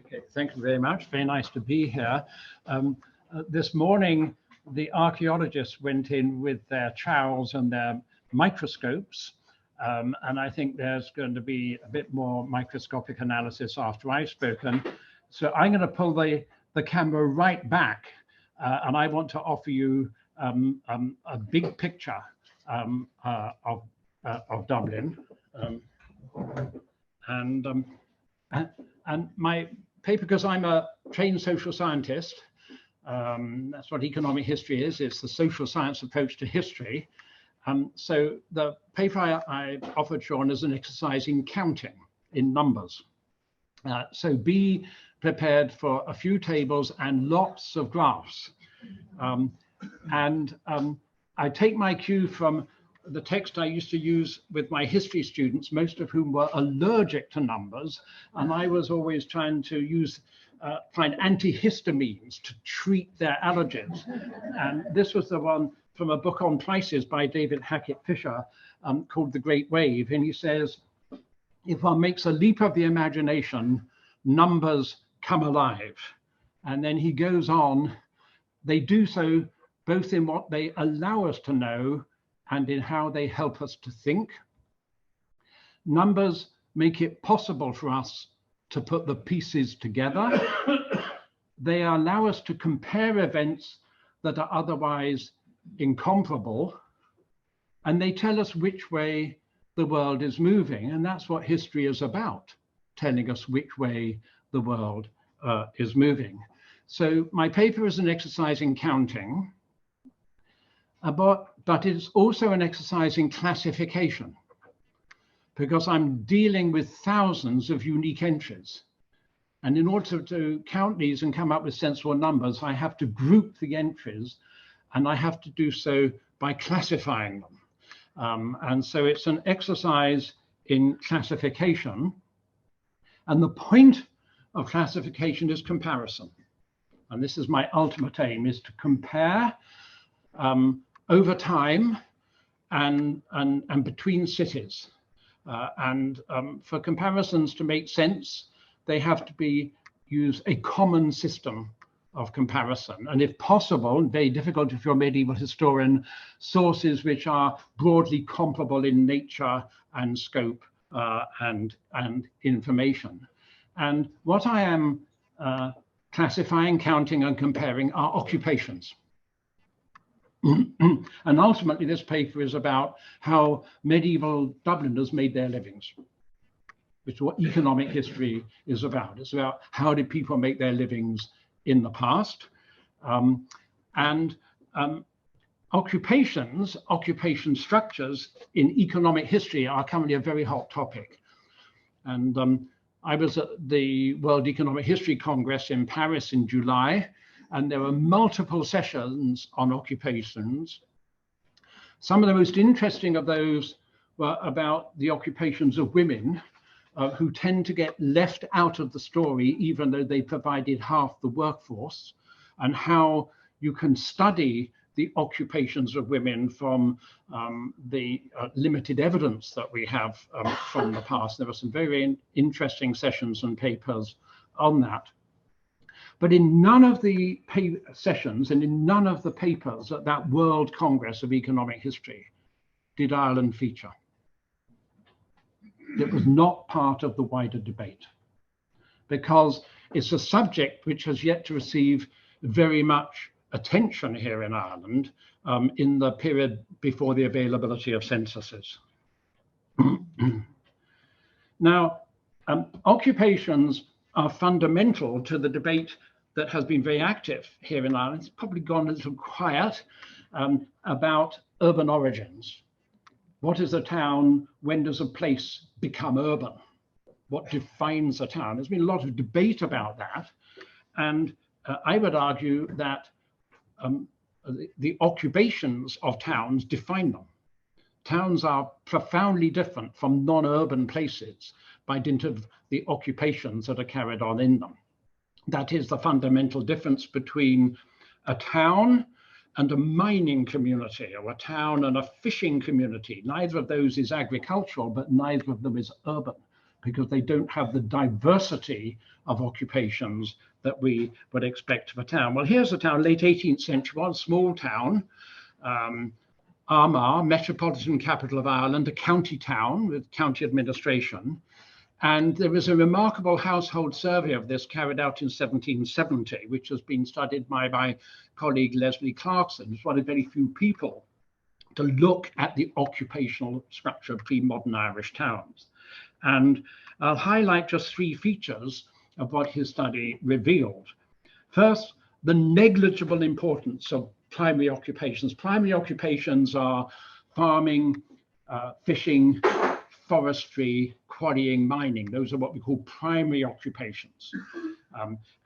Okay, thank you very much. Very nice to be here. This morning, the archaeologists went in with their trowels and their microscopes, and I think there's going to be a bit more microscopic analysis after I've spoken. So I'm going to pull the camera right back, and I want to offer you a big picture of Dublin. And my paper, because I'm a trained social scientist, that's what economic history is. It's the social science approach to history. So the paper I offered Sean is an exercise in counting, in numbers. So be prepared for a few tables and lots of graphs. I take my cue from the text I used to use with my history students, most of whom were allergic to numbers, and I was always trying to find antihistamines to treat their allergies. And this was the one from a book on prices by David Hackett Fisher called The Great Wave. And he says, if one makes a leap of the imagination, numbers come alive. And then he goes on, they do so both in what they allow us to know and in how they help us to think. Numbers make it possible for us to put the pieces together. They allow us to compare events that are otherwise incomparable, and they tell us which way the world is moving. And that's what history is about, telling us which way the world is moving. So my paper is an exercise in counting, but it's also an exercise in classification, because I'm dealing with thousands of unique entries. And in order to count these and come up with sensible numbers, I have to group the entries, and I have to do so by classifying them. And so it's an exercise in classification. And the point of classification is comparison. And this is my ultimate aim, is to compare over time and between cities. For comparisons to make sense, they have to use a common system of comparison. And if possible, very difficult if you're a medieval historian, sources which are broadly comparable in nature and scope and information. And what I am classifying, counting, and comparing are occupations. And ultimately, this paper is about how medieval Dubliners made their livings, which is what economic history is about. It's about how did people make their livings in the past. Occupation structures in economic history are currently a very hot topic. And I was at the World Economic History Congress in Paris in July, and there were multiple sessions on occupations. Some of the most interesting of those were about the occupations of women, who tend to get left out of the story, even though they provided half the workforce, and how you can study the occupations of women from the limited evidence that we have from the past. There were some very interesting sessions and papers on that. But in none of the sessions and in none of the papers at that World Congress of Economic History did Ireland feature. It was not part of the wider debate, because it's a subject which has yet to receive very much attention here in Ireland in the period before the availability of censuses. Now, occupations are fundamental to the debate that has been very active here in Ireland. It's probably gone a little quiet about urban origins. What is a town? When does a place become urban? What defines a town? There's been a lot of debate about that. And I would argue that the occupations of towns define them. Towns are profoundly different from non-urban places by dint of the occupations that are carried on in them. That is the fundamental difference between a town and a mining community, or a town and a fishing community. Neither of those is agricultural, but neither of them is urban, because they don't have the diversity of occupations that we would expect of a town. Well, here's a town, late 18th century, one small town, Armagh, metropolitan capital of Ireland, a county town with county administration. And there was a remarkable household survey of this carried out in 1770, which has been studied by my colleague Leslie Clarkson, who's one of very few people to look at the occupational structure of pre-modern Irish towns. And I'll highlight just three features of what his study revealed. First, the negligible importance of primary occupations. Primary occupations are farming, fishing, forestry, quarrying, mining. Those are what we call primary occupations.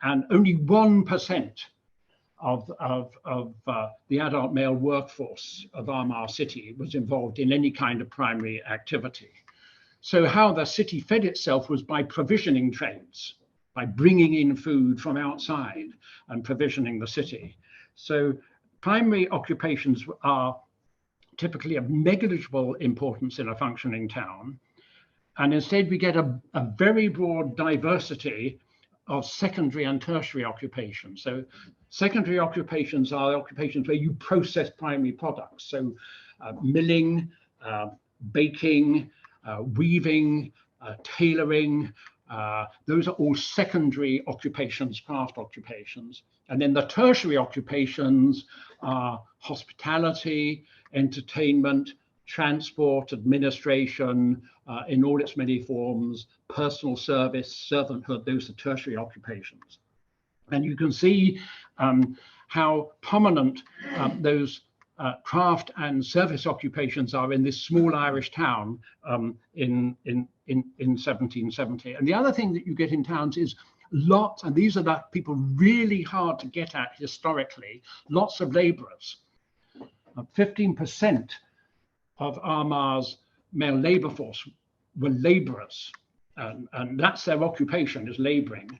And only 1% of the adult male workforce of Armagh city was involved in any kind of primary activity. So how the city fed itself was by provisioning trades, by bringing in food from outside and provisioning the city. So primary occupations are typically of negligible importance in a functioning town. And instead we get a very broad diversity of secondary and tertiary occupations. So secondary occupations are occupations where you process primary products. So milling, baking, weaving, tailoring, those are all secondary occupations, craft occupations. And then the tertiary occupations are hospitality, entertainment, transport, administration, in all its many forms, personal service, servanthood. Those are tertiary occupations. And you can see how prominent those craft and service occupations are in this small Irish town in 1770. And the other thing that you get in towns is lots, and these are the people really hard to get at historically, lots of labourers. 15% of Armagh's male labour force were labourers, and that's their occupation, is labouring.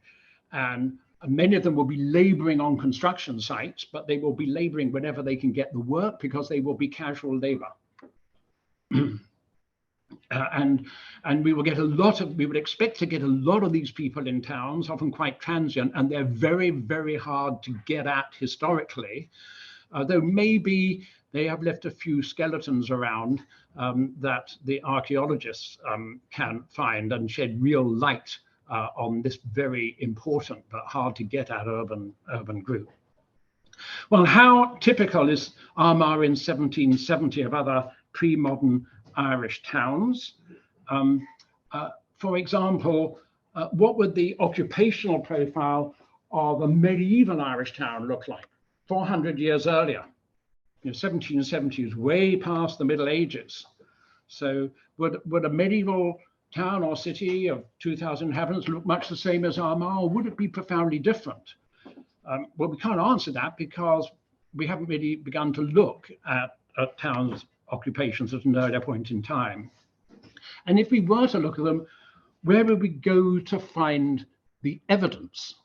And many of them will be labouring on construction sites, but they will be labouring whenever they can get the work because they will be casual labour. And we will get a lot of, we would expect to get a lot of these people in towns, often quite transient, and they're very, very hard to get at historically, though maybe they have left a few skeletons around that the archaeologists can find and shed real light on this very important but hard to get at urban group. Well, how typical is Armagh in 1770 of other pre-modern Irish towns? For example, what would the occupational profile of a medieval Irish town look like 400 years earlier? 1770 is way past the Middle Ages. So would a medieval town or city of 2,000 inhabitants look much the same as Armagh, or would it be profoundly different? Well, we can't answer that because we haven't really begun to look at towns' occupations at an earlier point in time. And if we were to look at them, where would we go to find the evidence?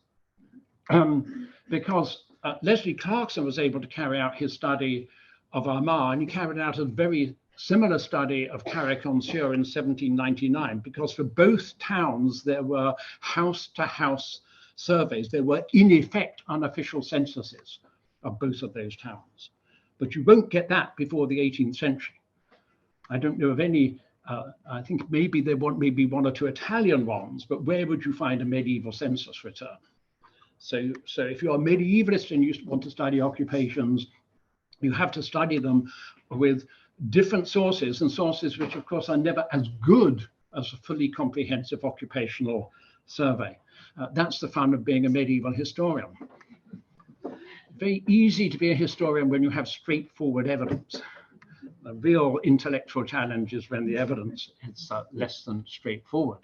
Because Leslie Clarkson was able to carry out his study of Armagh, and he carried out a very similar study of Carrick-on-Suir in 1799, because for both towns there were house-to-house surveys. There were in effect unofficial censuses of both of those towns. But you won't get that before the 18th century. I don't know of any, I think maybe there were maybe one or two Italian ones, but where would you find a medieval census return? So if you're a medievalist and you want to study occupations, you have to study them with different sources, and sources which of course are never as good as a fully comprehensive occupational survey. That's the fun of being a medieval historian. Very easy to be a historian when you have straightforward evidence. The real intellectual challenge is when the evidence is less than straightforward.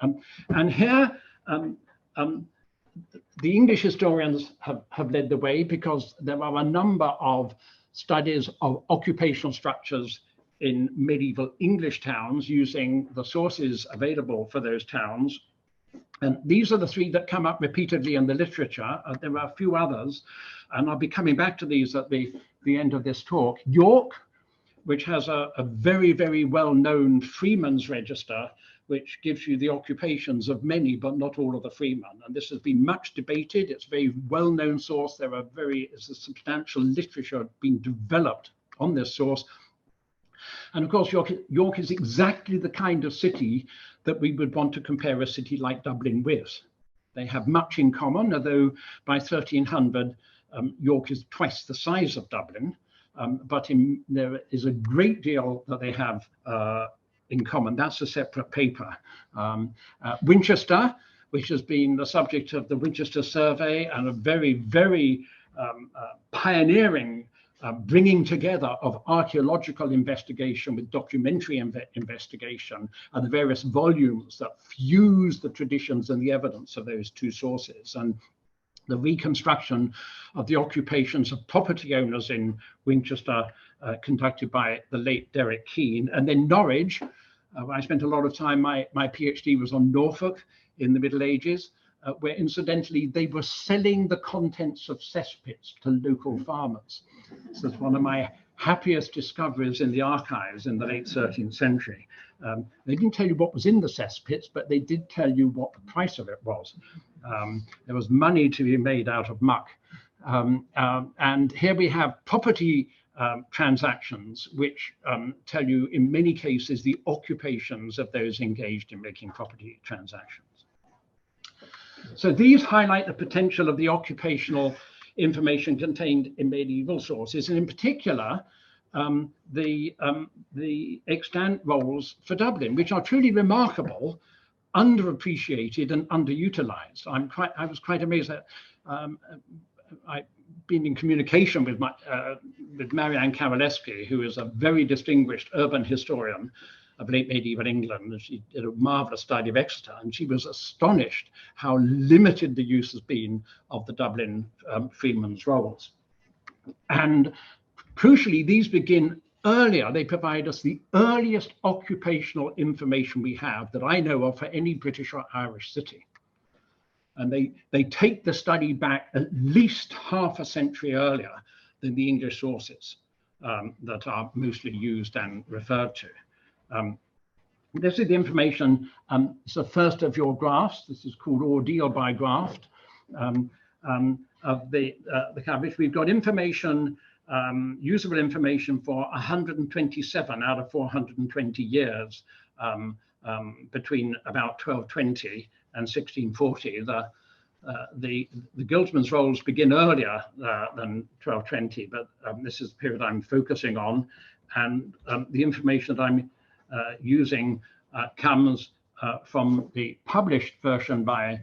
And here, the English historians have led the way, because there are a number of studies of occupational structures in medieval English towns using the sources available for those towns. And these are the three that come up repeatedly in the literature. There are a few others, and I'll be coming back to these at the end of this talk. York, which has a very, very well-known freeman's register, which gives you the occupations of many, but not all of the freemen. And this has been much debated. It's a very well-known source. There's a substantial literature being developed on this source. And of course, York is exactly the kind of city that we would want to compare a city like Dublin with. They have much in common, although by 1300, York is twice the size of Dublin. But there is a great deal that they have in common. That's a separate paper. Winchester, which has been the subject of the Winchester Survey and a very, very pioneering bringing together of archaeological investigation with documentary investigation, and the various volumes that fuse the traditions and the evidence of those two sources. And the reconstruction of the occupations of property owners in Winchester, conducted by the late Derek Keane. And then Norwich, I spent a lot of time, my PhD was on Norfolk in the Middle Ages, where incidentally they were selling the contents of cesspits to local farmers. So it's one of my happiest discoveries in the archives in the late 13th century. They didn't tell you what was in the cesspits, but they did tell you what the price of it was. There was money to be made out of muck. And here we have property transactions, which tell you in many cases the occupations of those engaged in making property transactions. So these highlight the potential of the occupational information contained in medieval sources, and in particular, the extant rolls for Dublin, which are truly remarkable, underappreciated and underutilized. I was quite amazed that I've been in communication with Marianne Kowaleski, who is a very distinguished urban historian of late medieval England. She did a marvelous study of Exeter, and she was astonished how limited the use has been of the Dublin freeman's rolls. And crucially, these begin earlier. They provide us the earliest occupational information we have that I know of for any British or Irish city. And they take the study back at least half a century earlier than the English sources that are mostly used and referred to. This is the information. It's the first of your graphs. This is called ordeal by graft of the cabbage. We've got information, usable information for 127 out of 420 years between about 1220 and 1640. The Guildsman's rolls begin earlier than 1220, but this is the period I'm focusing on, and the information that I'm using comes from the published version by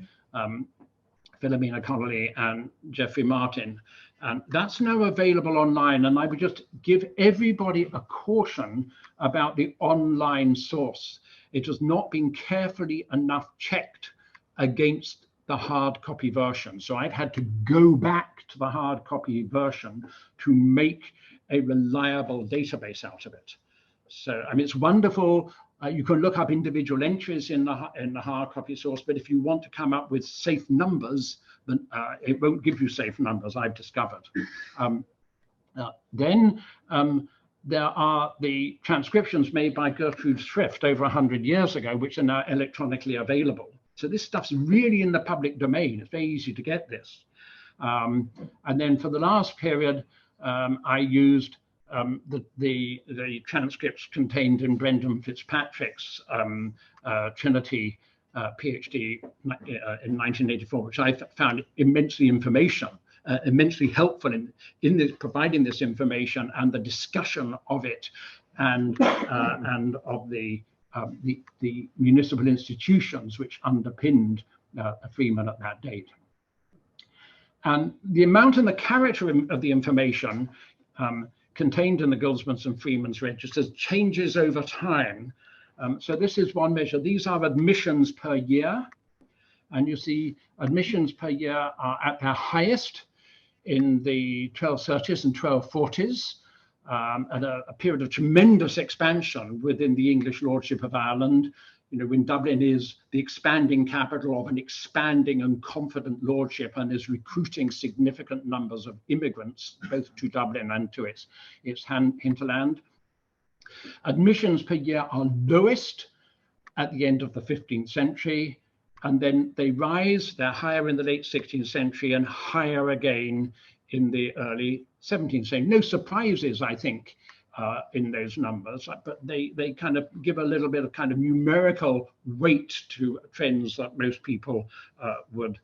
Philomena Connolly and Geoffrey Martin. And that's now available online. And I would just give everybody a caution about the online source. It has not been carefully enough checked against the hard copy version. So I've had to go back to the hard copy version to make a reliable database out of it. So, I mean, it's wonderful. You can look up individual entries in the hard copy source, but if you want to come up with safe numbers, then it won't give you safe numbers, I've discovered. Then there are the transcriptions made by Gertrude Thrift over 100 years ago, which are now electronically available. So this stuff's really in the public domain. It's very easy to get this. And then for the last period, I used the transcripts contained in Brendan Fitzpatrick's Trinity PhD in 1984, which I found immensely helpful in this, providing this information and the discussion of it and of the municipal institutions which underpinned a freeman at that date. And the amount and the character of the information contained in the Guildsman's and Freeman's registers changes over time. So this is one measure. These are admissions per year. And you see admissions per year are at their highest in the 1230s and 1240s, and a period of tremendous expansion within the English Lordship of Ireland. You know, when Dublin is the expanding capital of an expanding and confident lordship and is recruiting significant numbers of immigrants, both to Dublin and to its hinterland. Admissions per year are lowest at the end of the 15th century, and then they rise. They're higher in the late 16th century and higher again in the early 17th century. No surprises, I think, in those numbers, but they kind of give a little bit of kind of numerical weight to trends that most people would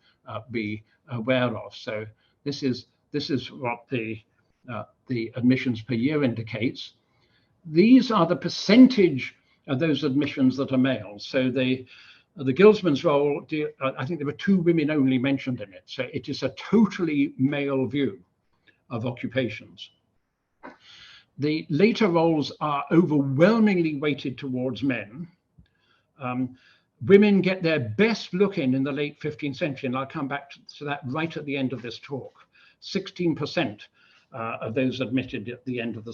be aware of. So this is what the admissions per year indicates. These are the percentage of those admissions that are males. So the Guildsman's roll, I think there were 2 women only mentioned in it. So it is a totally male view of occupations. The later rolls are overwhelmingly weighted towards men. Women get their best look in the late 15th century, and I'll come back to that right at the end of this talk. 16% of those admitted at the end of the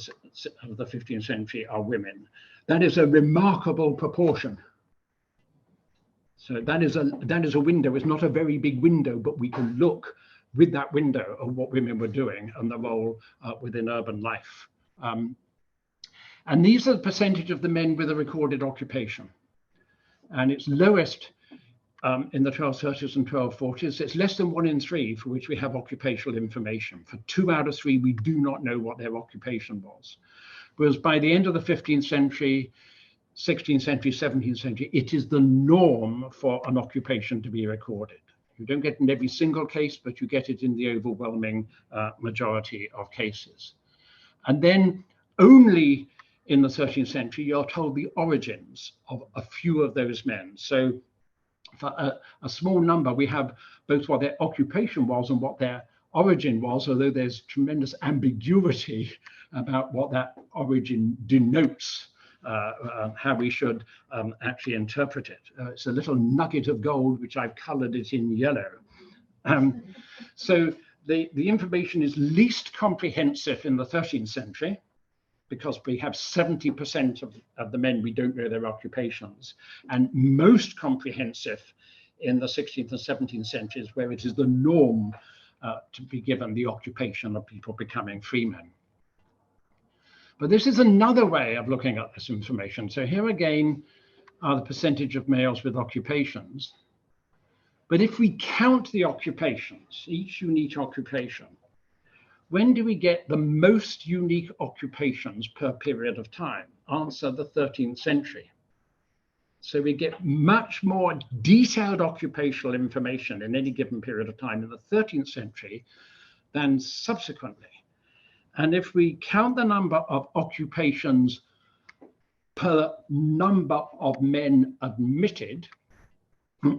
15th century are women. That is a remarkable proportion. So that is a window. It's not a very big window, but we can look with that window of what women were doing and the role within urban life. And these are the percentage of the men with a recorded occupation. And it's lowest in the 1230s and 1240s. It's less than 1 in 3 for which we have occupational information. For 2 out of 3, we do not know what their occupation was. Whereas by the end of the 15th century, 16th century, 17th century, it is the norm for an occupation to be recorded. You don't get it in every single case, but you get it in the overwhelming majority of cases. And then only in the 13th century, you're told the origins of a few of those men. So for a small number, we have both what their occupation was and what their origin was, although there's tremendous ambiguity about what that origin denotes, how we should actually interpret it. It's a little nugget of gold, which I've colored it in yellow. So the information is least comprehensive in the 13th century, because we have 70% of the men, we don't know their occupations, and most comprehensive in the 16th and 17th centuries, where it is the norm to be given the occupation of people becoming freemen. But this is another way of looking at this information. So here again are the percentage of males with occupations. But if we count the occupations, each unique occupation, when do we get the most unique occupations per period of time? Answer, the 13th century. So we get much more detailed occupational information in any given period of time in the 13th century than subsequently. And if we count the number of occupations per number of men admitted,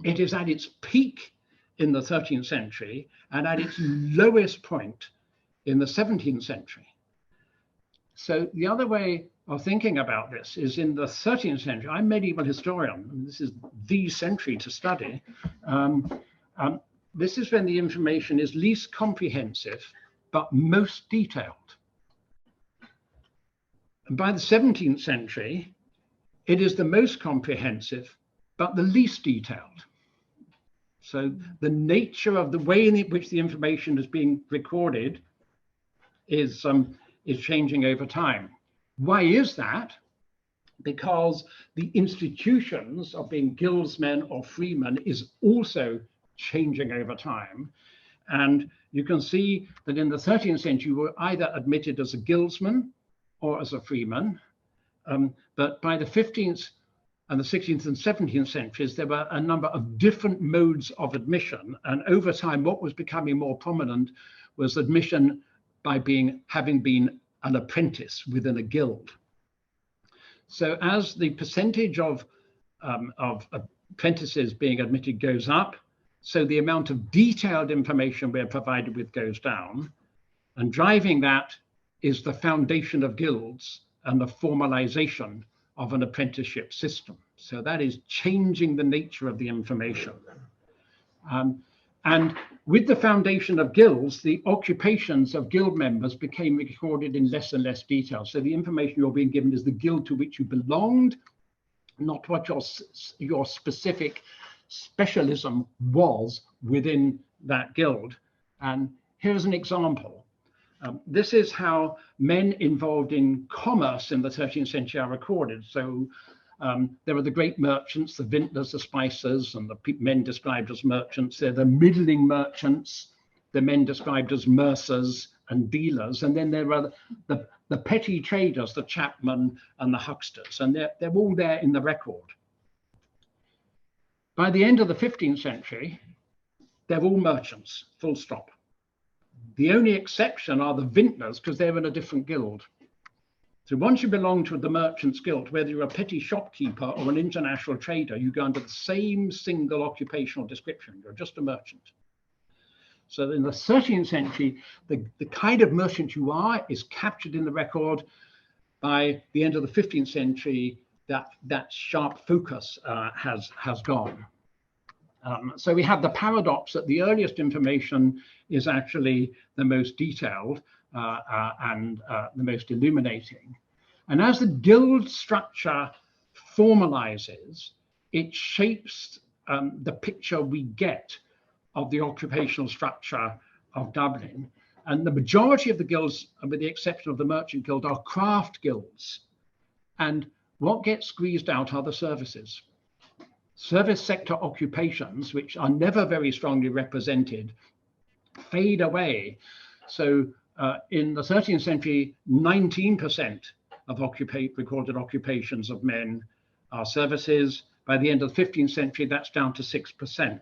it is at its peak in the 13th century and at its lowest point in the 17th century. So the other way of thinking about this is in the 13th century. I'm a medieval historian, and this is the century to study. This is when the information is least comprehensive, but most detailed. And by the 17th century, it is the most comprehensive, but the least detailed. So the nature of the way in which the information is being recorded is changing over time. Why is that? Because the institutions of being guildsmen or freemen is also changing over time. And you can see that in the 13th century, you were either admitted as a guildsman or as a freeman. But by the 15th and the 16th and 17th centuries, there were a number of different modes of admission. And over time, what was becoming more prominent was admission by having been an apprentice within a guild. So as the percentage of apprentices being admitted goes up, so the amount of detailed information we're provided with goes down, and driving that is the foundation of guilds and the formalization of an apprenticeship system. So that is changing the nature of the information. And with the foundation of guilds, the occupations of guild members became recorded in less and less detail. So the information you're being given is the guild to which you belonged, not what your specific specialism was within that guild. And here's an example. This is how men involved in commerce in the 13th century are recorded. So There are the great merchants, the vintners, the spicers, and the men described as merchants. They're the middling merchants, the men described as mercers and dealers. And then there are the petty traders, the chapmen and the hucksters, and they're all there in the record. By the end of the 15th century, they're all merchants, full stop. The only exception are the vintners, because they're in a different guild. So once you belong to the merchants guild, whether you're a petty shopkeeper or an international trader, you go under the same single occupational description. You're just a merchant. So in the 13th century, the kind of merchant you are is captured in the record. By the end of the 15th century, that sharp focus has gone. So we have the paradox that the earliest information is actually the most detailed and the most illuminating. And as the guild structure formalizes, it shapes the picture we get of the occupational structure of Dublin. And the majority of the guilds, with the exception of the Merchant Guild, are craft guilds. And what gets squeezed out are the services. Service sector occupations, which are never very strongly represented, fade away. So in the 13th century, 19% of recorded occupations of men are services. By the end of the 15th century, that's down to 6%.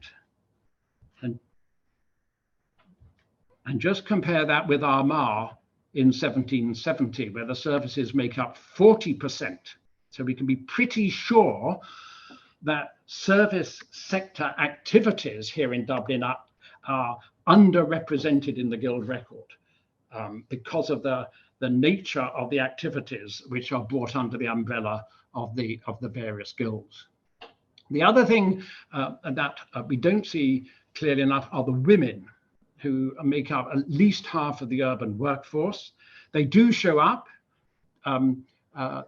And just compare that with Armagh in 1770, where the services make up 40%. So we can be pretty sure that service sector activities here in Dublin are underrepresented in the guild record because of the nature of the activities which are brought under the umbrella of the various guilds. The other thing that we don't see clearly enough are the women, who make up at least half of the urban workforce. They do show up.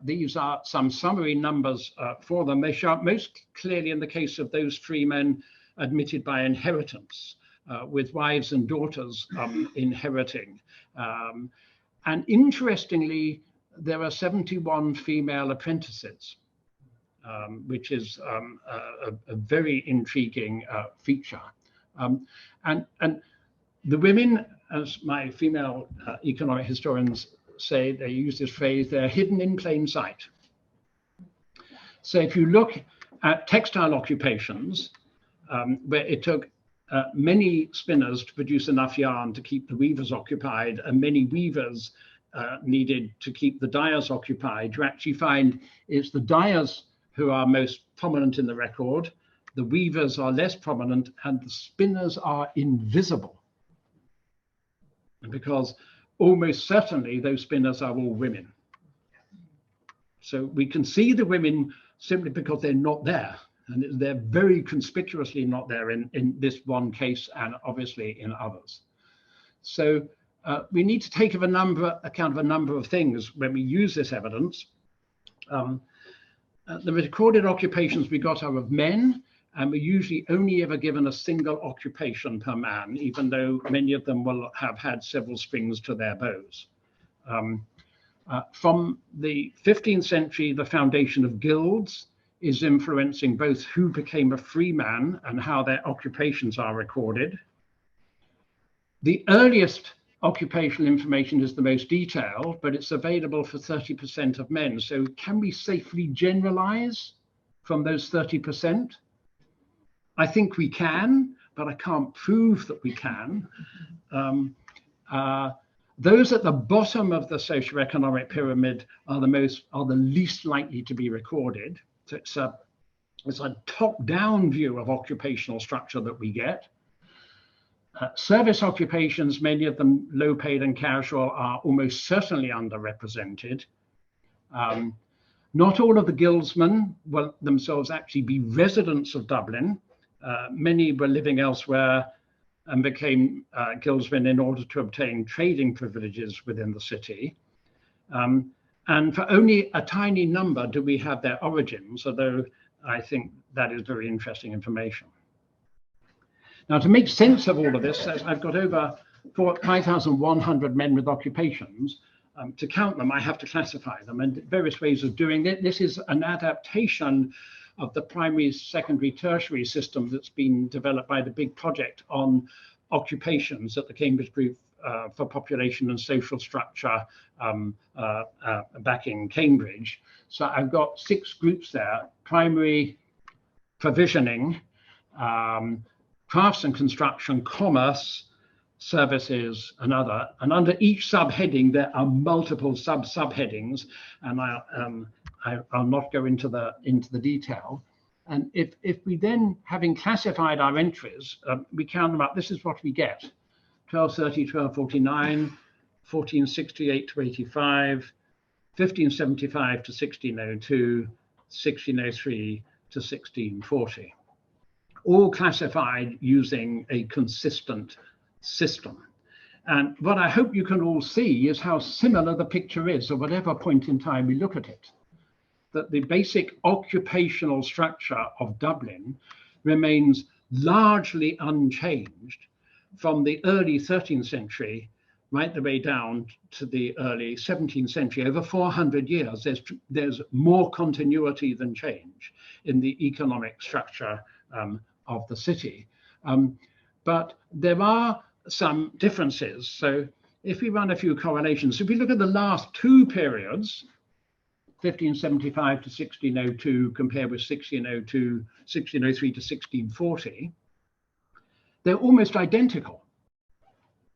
These are some summary numbers for them. They show up most clearly in the case of those three men admitted by inheritance, with wives and daughters inheriting. And interestingly, there are 71 female apprentices, which is a very intriguing feature. And the women, as my female economic historians say, they use this phrase, they're hidden in plain sight. So if you look at textile occupations, where it took many spinners to produce enough yarn to keep the weavers occupied, and many weavers needed to keep the dyers occupied, you actually find it's the dyers who are most prominent in the record, the weavers are less prominent, and the spinners are invisible. Because almost certainly those spinners are all women. So we can see the women simply because they're not there. And they're very conspicuously not there in this one case and obviously in others. So we need to take account of a number of things when we use this evidence. The recorded occupations we got are of men, and we're usually only ever given a single occupation per man, even though many of them will have had several strings to their bows. From the 15th century, the foundation of guilds is influencing both who became a free man and how their occupations are recorded. The earliest occupational information is the most detailed, but it's available for 30% of men. So can we safely generalize from those 30%? I think we can, but I can't prove that we can. Those at the bottom of the socioeconomic pyramid are the least likely to be recorded. So it's a top-down view of occupational structure that we get. Service occupations, many of them low-paid and casual, are almost certainly underrepresented. Not all of the guildsmen will themselves actually be residents of Dublin. Many were living elsewhere and became guildsmen in order to obtain trading privileges within the city. And for only a tiny number do we have their origins, although I think that is very interesting information. Now, to make sense of all of this, I've got over 5,100 men with occupations. to count them, I have to classify them, and various ways of doing it. This is an adaptation of the primary, secondary, tertiary system that's been developed by the big project on occupations at the Cambridge Group for Population and Social Structure back in Cambridge. So I've got 6 groups there: primary, provisioning, crafts and construction, commerce, services, and other. And under each subheading, there are multiple subheadings, and I'll not go into the detail. And if we then, having classified our entries, we count them up, this is what we get: 1230, 1249, 1468 to 85, 1575 to 1602, 1603 to 1640, all classified using a consistent system. And what I hope you can all see is how similar the picture is at whatever point in time we look at it. That the basic occupational structure of Dublin remains largely unchanged from the early 13th century right the way down to the early 17th century. Over 400 years, there's more continuity than change in the economic structure of the city. But there are some differences. So if we run a few correlations, if we look at the last 2 periods, 1575 to 1602 compared with 1603 to 1640, they're almost identical.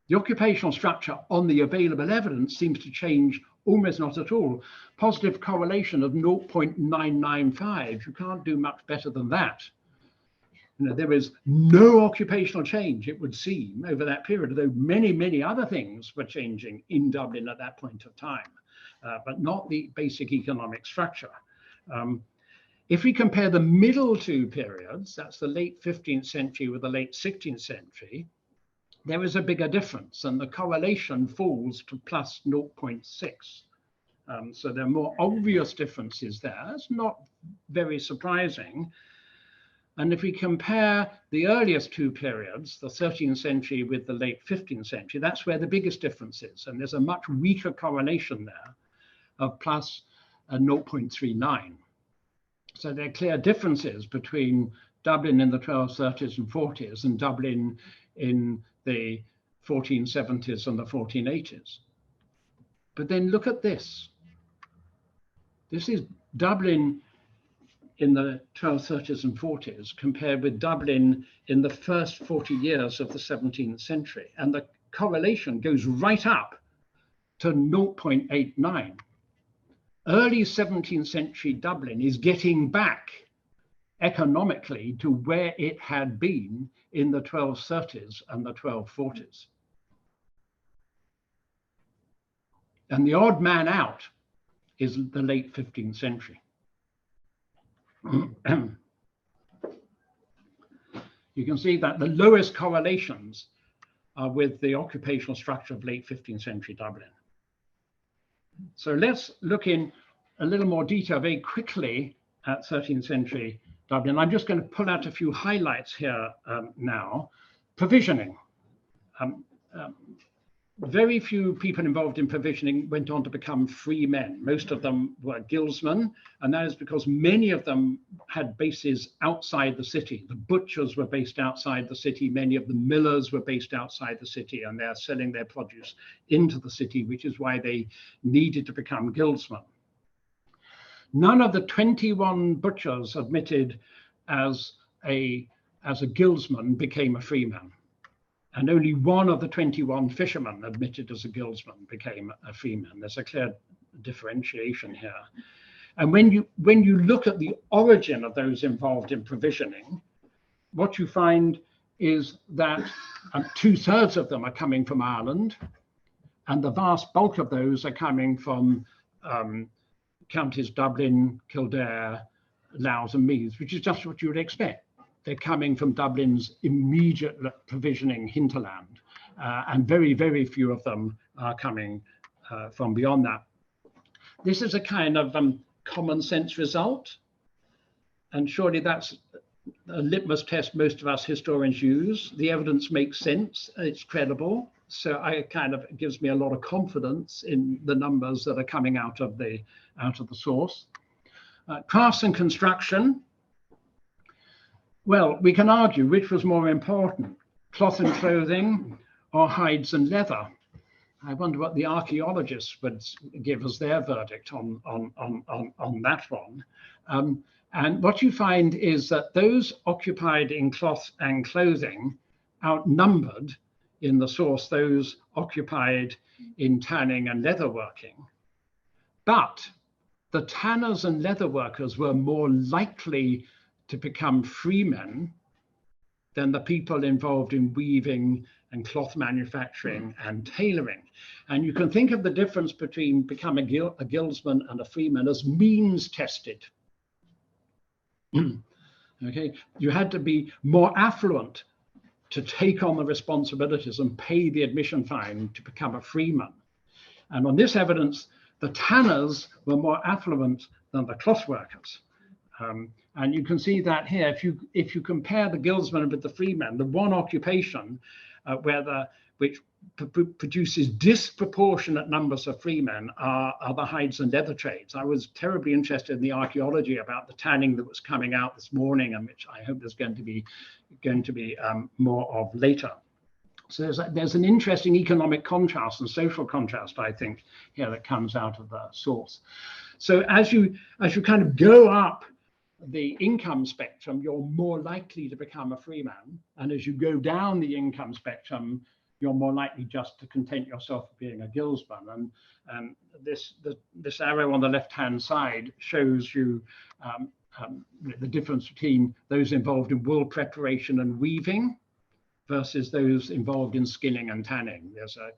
The occupational structure on the available evidence seems to change almost not at all. Positive correlation of 0.995. You can't do much better than that. You know, there is no occupational change, it would seem, over that period, although many, many other things were changing in Dublin at that point of time, but not the basic economic structure. If we compare the middle 2 periods, that's the late 15th century with the late 16th century, there is a bigger difference, and the correlation falls to plus 0.6. So there are more obvious differences there. It's not very surprising. And if we compare the earliest 2 periods, the 13th century with the late 15th century, that's where the biggest difference is. And there's a much weaker correlation there of plus 0.39. So there are clear differences between Dublin in the 1230s and 40s and Dublin in the 1470s and the 1480s. But then look at this. This is Dublin in the 1230s and 40s compared with Dublin in the first 40 years of the 17th century. And the correlation goes right up to 0.89. Early 17th century Dublin is getting back economically to where it had been in the 1230s and the 1240s. And the odd man out is the late 15th century. You can see that the lowest correlations are with the occupational structure of late 15th century Dublin. So let's look in a little more detail very quickly at 13th century Dublin. I'm just going to pull out a few highlights here now. Provisioning. Very few people involved in provisioning went on to become free men. Most of them were guildsmen, and that is because many of them had bases outside the city. The butchers were based outside the city. Many of the millers were based outside the city, and they're selling their produce into the city, which is why they needed to become guildsmen. None of the 21 butchers admitted as a guildsman became a freeman. And only one of the 21 fishermen admitted as a guildsman became a freeman. There's a clear differentiation here. And when you look at the origin of those involved in provisioning, what you find is that 2/3 of them are coming from Ireland, and the vast bulk of those are coming from counties Dublin, Kildare, Louth and Meath, which is just what you would expect. They're coming from Dublin's immediate provisioning hinterland, and very, very few of them are coming from beyond that. This is a kind of common sense result, and surely that's a litmus test most of us historians use. The evidence makes sense, it's credible. So I kind of, it gives me a lot of confidence in the numbers that are coming out of the source. Crafts and construction. Well, we can argue which was more important, cloth and clothing or hides and leather. I wonder what the archaeologists would give us their verdict on that one. And what you find is that those occupied in cloth and clothing outnumbered in the source those occupied in tanning and leatherworking. But the tanners and leather workers were more likely to become freemen than the people involved in weaving and cloth manufacturing and tailoring. And you can think of the difference between becoming a guildsman and a freeman as means tested. Okay, you had to be more affluent to take on the responsibilities and pay the admission fine to become a freeman. And on this evidence, the tanners were more affluent than the cloth workers. And you can see that here, if you compare the guildsmen with the freemen, the one occupation which produces disproportionate numbers of freemen are the hides and leather trades. I was terribly interested in the archaeology about the tanning that was coming out this morning, and which I hope there's going to be more of later. So there's an interesting economic contrast and social contrast, I think, here that comes out of the source. So as you kind of go up the income spectrum, you're more likely to become a freeman, and as you go down the income spectrum, you're more likely just to content yourself with being a guildsman. And this arrow on the left-hand side shows you the difference between those involved in wool preparation and weaving versus those involved in skinning and tanning. There's a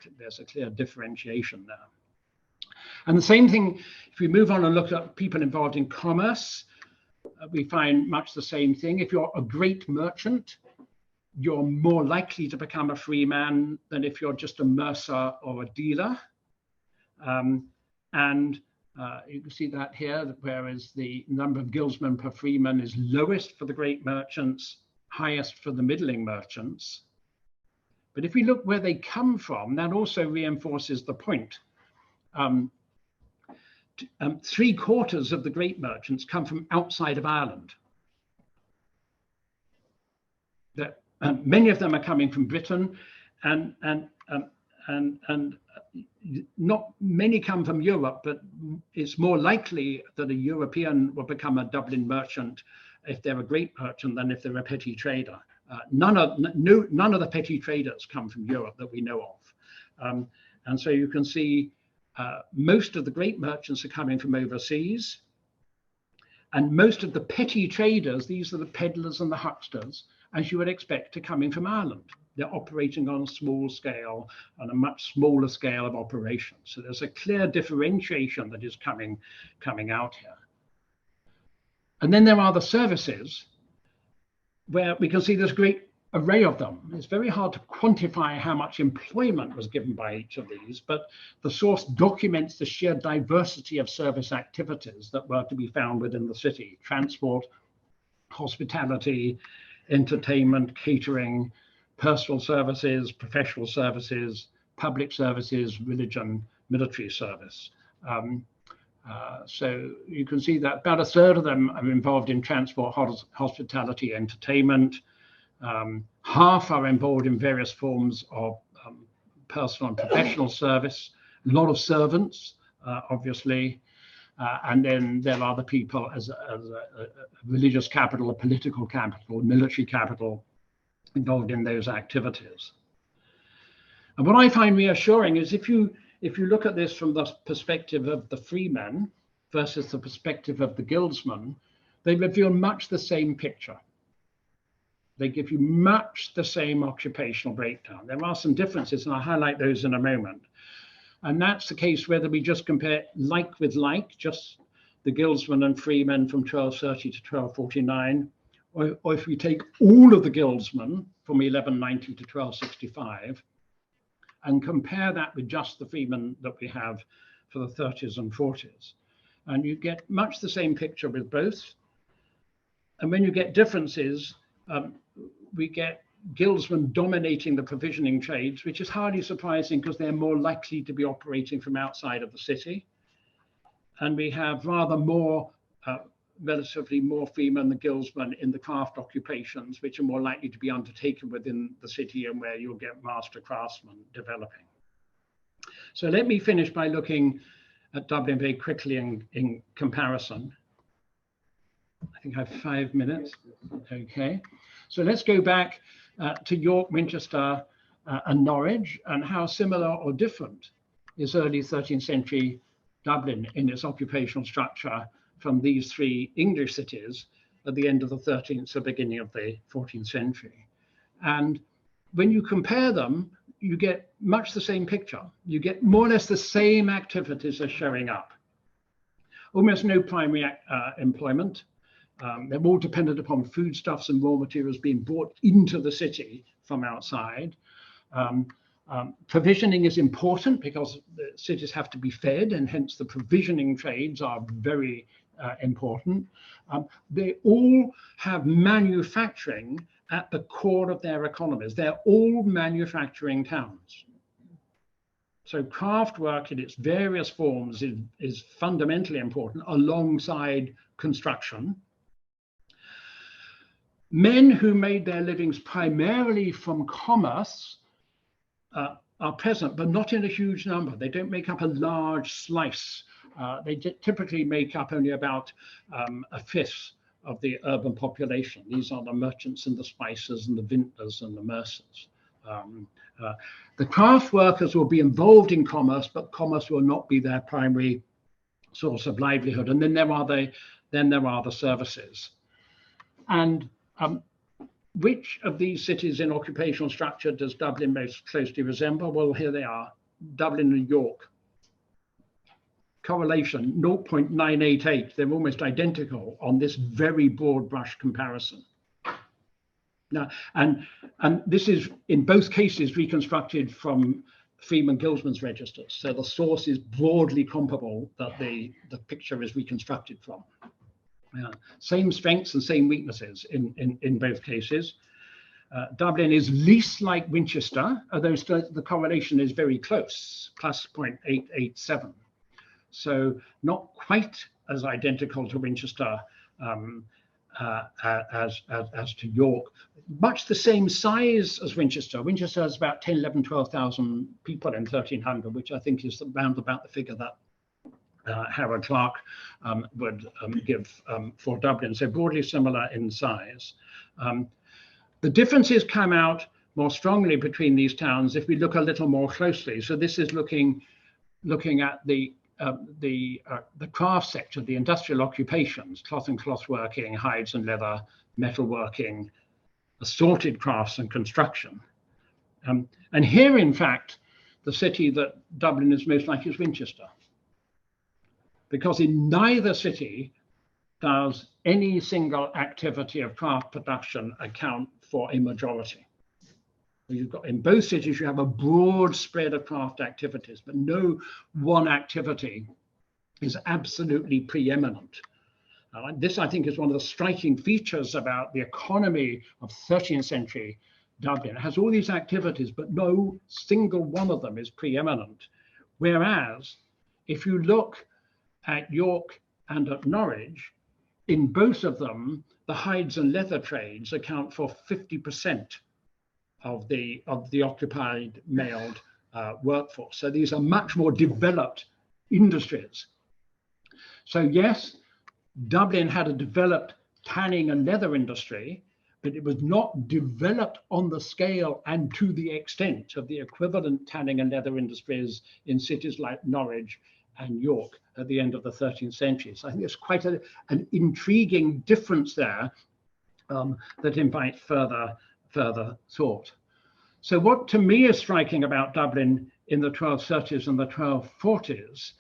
clear differentiation there. And the same thing, if we move on and look at people involved in commerce, we find much the same thing. If you're a great merchant, you're more likely to become a free man than if you're just a mercer or a dealer. You can see that here, whereas the number of guildsmen per freeman is lowest for the great merchants, highest for the middling merchants. But if we look where they come from, that also reinforces the point. 3/4 of the great merchants come from outside of Ireland. Many of them are coming from Britain, and not many come from Europe, but it's more likely that a European will become a Dublin merchant if they're a great merchant than if they're a petty trader. None of the petty traders come from Europe that we know of. And so you can see most of the great merchants are coming from overseas, and most of the petty traders, these are the peddlers and the hucksters, as you would expect, are coming from Ireland. They're operating on a small scale, on a much smaller scale of operation. So there's a clear differentiation that is coming out here. And then there are the services, where we can see this great array of them. It's very hard to quantify how much employment was given by each of these, but the source documents the sheer diversity of service activities that were to be found within the city: transport, hospitality, entertainment, catering, personal services, professional services, public services, religion, military service. So you can see that about 1/3 of them are involved in transport, hospitality, entertainment. Half are involved in various forms of personal and professional service. A lot of servants, obviously. And then there are the people as a religious capital, a political capital, military capital involved in those activities. And what I find reassuring is if you look at this from the perspective of the freemen versus the perspective of the guildsmen, they reveal much the same picture. They give you much the same occupational breakdown. There are some differences, and I'll highlight those in a moment. And that's the case whether we just compare like with like, just the guildsmen and freemen from 1230 to 1249, or if we take all of the guildsmen from 1190 to 1265 and compare that with just the freemen that we have for the 30s and 40s. And you get much the same picture with both. And when you get differences, we get guildsmen dominating the provisioning trades, which is hardly surprising because they're more likely to be operating from outside of the city. And we have rather more, relatively more female than guildsmen in the craft occupations, which are more likely to be undertaken within the city and where you'll get master craftsmen developing. So let me finish by looking at Dublin very quickly in comparison. I think I have 5 minutes. Okay, so let's go back to York, Winchester, and Norwich, and how similar or different is early 13th century Dublin in its occupational structure from these three English cities at the end of the 13th, so beginning of the 14th century. And when you compare them, you get much the same picture. You get more or less the same activities are showing up. Almost no primary employment. They're all dependent upon foodstuffs and raw materials being brought into the city from outside. Provisioning is important because the cities have to be fed, and hence the provisioning trades are very important. They all have manufacturing at the core of their economies. They're all manufacturing towns. So craft work in its various forms is fundamentally important alongside construction. Men who made their livings primarily from commerce are present, but not in a huge number. They don't make up a large slice. They typically make up only about a fifth of the urban population. These are the merchants and the spicers and the vintners and the mercers. The craft workers will be involved in commerce, but commerce will not be their primary source of livelihood. And then there are the services. And which of these cities in occupational structure does Dublin most closely resemble? Well, here they are, Dublin and York. Correlation 0.988. They're almost identical on this very broad brush comparison. Now, and this is in both cases reconstructed from Freeman Guildsman's registers. So the source is broadly comparable that the picture is reconstructed from. Same strengths and same weaknesses in both cases. Dublin is least like Winchester, although the correlation is very close, plus 0.887. So not quite as identical to Winchester as to York. Much the same size as Winchester. Winchester has about 10, 11, 12,000 people in 1300, which I think is around about the figure that Harold Clark would give for Dublin, so broadly similar in size. The differences come out more strongly between these towns if we look a little more closely. So this is looking at the craft sector, the industrial occupations, cloth and cloth working, hides and leather, metal working, assorted crafts and construction. And here, in fact, the city that Dublin is most like is Winchester, because in neither city does any single activity of craft production account for a majority. You've got, in both cities, you have a broad spread of craft activities, but no one activity is absolutely preeminent. This, I think, is one of the striking features about the economy of 13th century Dublin. It has all these activities, but no single one of them is preeminent. Whereas, if you look at York and at Norwich, in both of them, the hides and leather trades account for 50% of the occupied male workforce. So these are much more developed industries. So yes, Dublin had a developed tanning and leather industry, but it was not developed on the scale and to the extent of the equivalent tanning and leather industries in cities like Norwich and York at the end of the 13th century. So I think there's quite an intriguing difference there that invites further thought. So what to me is striking about Dublin in the 1230s and the 1240s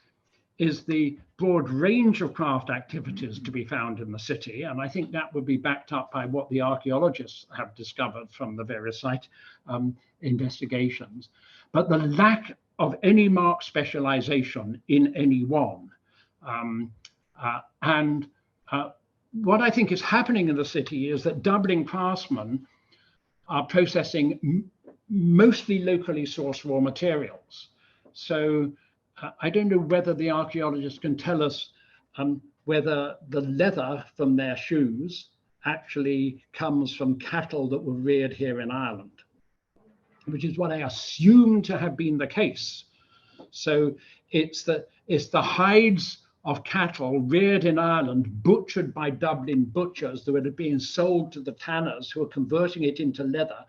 is the broad range of craft activities to be found in the city. And I think that would be backed up by what the archaeologists have discovered from the various site investigations. But the lack of any marked specialization in any one. What I think is happening in the city is that Dublin craftsmen are processing mostly locally sourced raw materials. So I don't know whether the archaeologists can tell us whether the leather from their shoes actually comes from cattle that were reared here in Ireland, which is what I assume to have been the case. So it's the hides of cattle reared in Ireland, butchered by Dublin butchers, that had been sold to the tanners, who are converting it into leather,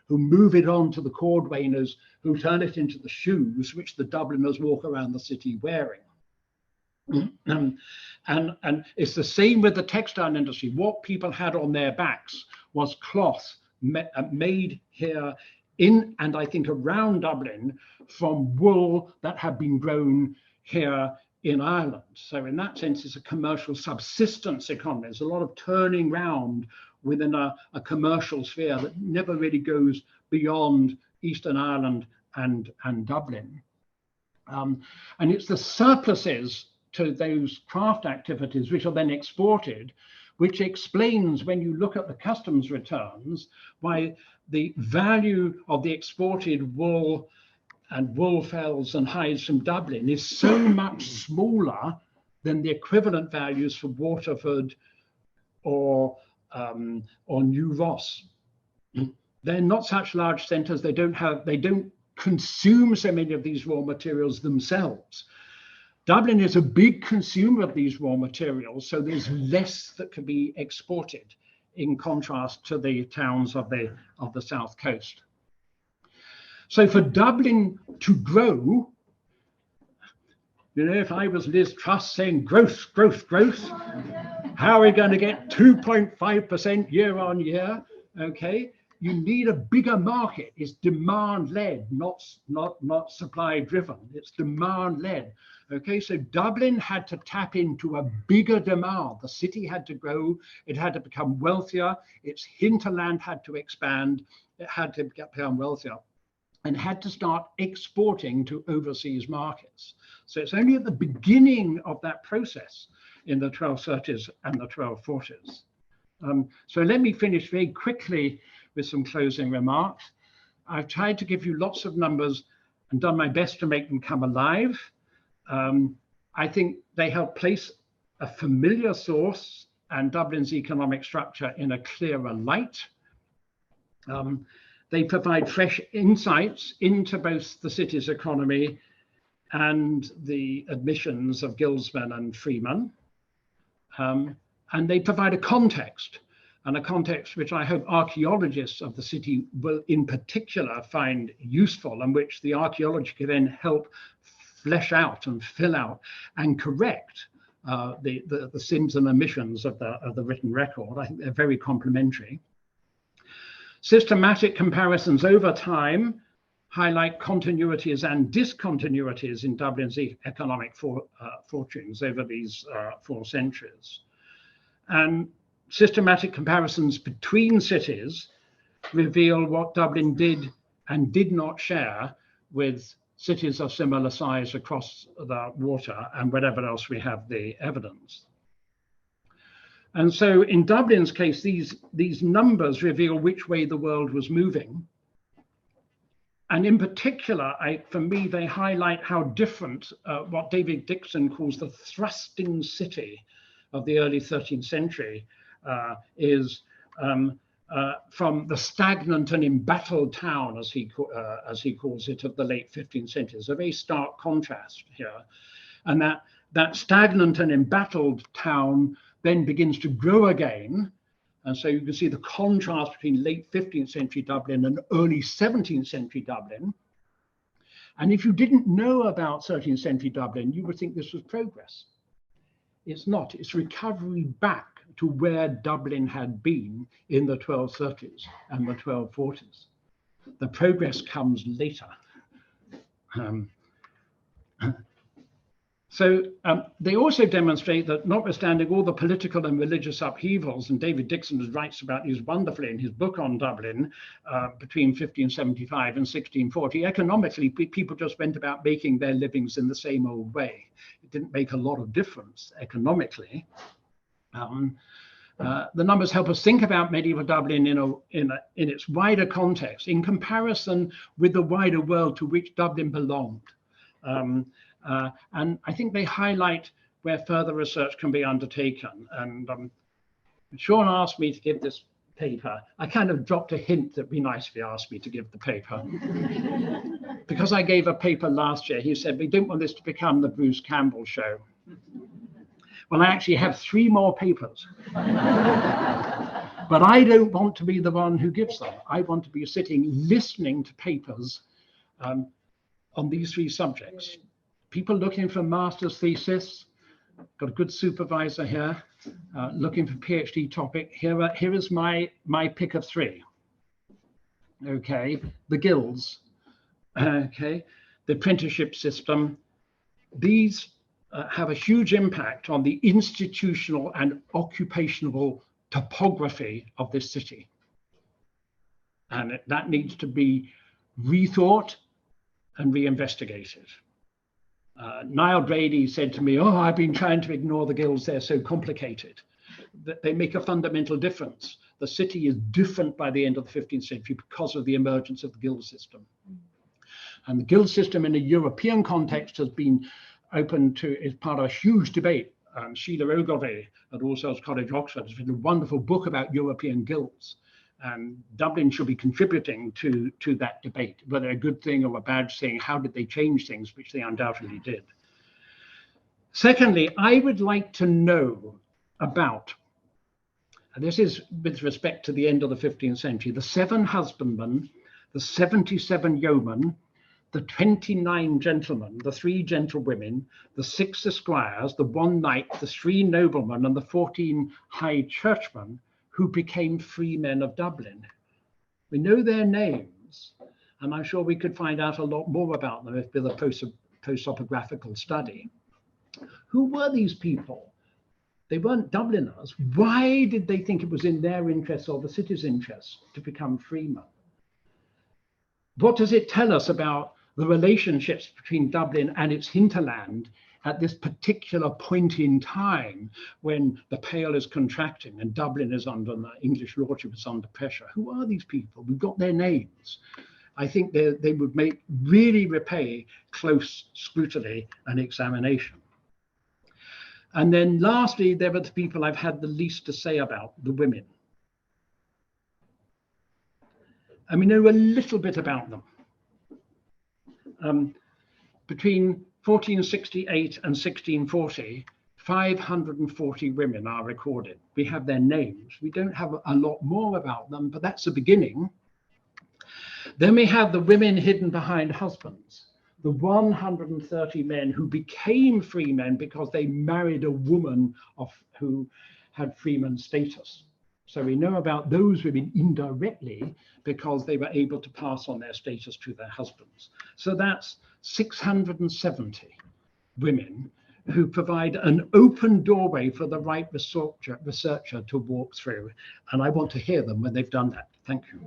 who move it on to the cordwainers, who turn it into the shoes, which the Dubliners walk around the city wearing. And it's the same with the textile industry. What people had on their backs was cloth made here in, and I think around Dublin, from wool that had been grown here in Ireland. So in that sense, it's a commercial subsistence economy. There's a lot of turning round within a commercial sphere that never really goes beyond Eastern Ireland and Dublin. And it's the surpluses to those craft activities which are then exported, which explains, when you look at the customs returns, why the value of the exported wool and wool fells and hides from Dublin is so much smaller than the equivalent values for Waterford or New Ross. They're not such large centres. They don't consume so many of these raw materials themselves. Dublin is a big consumer of these raw materials, so there's less that can be exported, in contrast to the towns of the south coast. So for Dublin to grow, you know, if I was Liz Truss saying growth, growth, growth, how are we going to get 2.5% year on year? Okay, you need a bigger market. It's demand-led, not supply-driven. It's demand-led. Okay, so Dublin had to tap into a bigger demand. The city had to grow. It had to become wealthier. Its hinterland had to expand. It had to become wealthier, and had to start exporting to overseas markets. So it's only at the beginning of that process in the 1230s and the 1240s. So let me finish very quickly with some closing remarks. I've tried to give you lots of numbers and done my best to make them come alive. I think they help place a familiar source and Dublin's economic structure in a clearer light. They provide fresh insights into both the city's economy and the admissions of Guildsmen and Freemen. And they provide a context, and a context which I hope archaeologists of the city will in particular find useful, and which the archaeology can then help flesh out and fill out and correct the sins and omissions of the written record. I think they're very complementary. Systematic comparisons over time highlight continuities and discontinuities in Dublin's economic fortunes over these 4 centuries. And systematic comparisons between cities reveal what Dublin did and did not share with cities of similar size across the water and whatever else we have the evidence. And so in Dublin's case, these numbers reveal which way the world was moving. And in particular, for me, they highlight how different what David Dixon calls the thrusting city of the early 13th century is from the stagnant and embattled town, as he calls it, of the late 15th century. It's a very stark contrast here. And that stagnant and embattled town then begins to grow again. And so you can see the contrast between late 15th century Dublin and early 17th century Dublin. And if you didn't know about 13th century Dublin, you would think this was progress. It's not. It's recovery back to where Dublin had been in the 1230s and the 1240s. The progress comes later. So they also demonstrate that, notwithstanding all the political and religious upheavals, and David Dixon writes about these wonderfully in his book on Dublin, between 1575 and 1640, economically, people just went about making their livings in the same old way. It didn't make a lot of difference economically. The numbers help us think about medieval Dublin in its wider context, in comparison with the wider world to which Dublin belonged. And I think they highlight where further research can be undertaken. And Sean asked me to give this paper. I kind of dropped a hint that it'd be nice if he asked me to give the paper. Because I gave a paper last year, he said, we don't want this to become the Bruce Campbell show. Well, I actually have 3 more papers. But I don't want to be the one who gives them. I want to be sitting listening to papers on these 3 subjects. People looking for master's thesis, got a good supervisor here, looking for PhD topic. Here is my pick of 3. Okay, the guilds. Okay, the apprenticeship system. These have a huge impact on the institutional and occupational topography of this city. And that needs to be rethought and reinvestigated. Niall Brady said to me, oh, I've been trying to ignore the guilds, they're so complicated. That they make a fundamental difference. The city is different by the end of the 15th century because of the emergence of the guild system. And the guild system in a European context has been open to, is part of a huge debate. Sheila Ogilvie at All Souls College, Oxford, has written a wonderful book about European guilds. And Dublin should be contributing to that debate, whether a good thing or a bad thing, how did they change things, which they undoubtedly did. Secondly, I would like to know about, and this is with respect to the end of the 15th century, the 7 husbandmen, the 77 yeomen, the 29 gentlemen, the 3 gentlewomen, the 6 esquires, the 1 knight, the 3 noblemen, and the 14 high churchmen who became free men of Dublin. We know their names, and I'm sure we could find out a lot more about them if with a post-topographical study. Who were these people? They weren't Dubliners. Why did they think it was in their interest or the city's interest to become freemen? What does it tell us about the relationships between Dublin and its hinterland at this particular point in time when the Pale is contracting and Dublin is under, the English lordship is under pressure? Who are these people? We've got their names. I think they would really repay close scrutiny and examination. And then lastly, there were the people I've had the least to say about, the women. And we know a little bit about them. Between 1468 and 1640, 540 women are recorded. We have their names. We don't have a lot more about them, but that's the beginning. Then we have the women hidden behind husbands, the 130 men who became free men because they married a woman who had freeman status. So we know about those women indirectly because they were able to pass on their status to their husbands. So that's 670 women who provide an open doorway for the right researcher to walk through. And I want to hear them when they've done that. Thank you.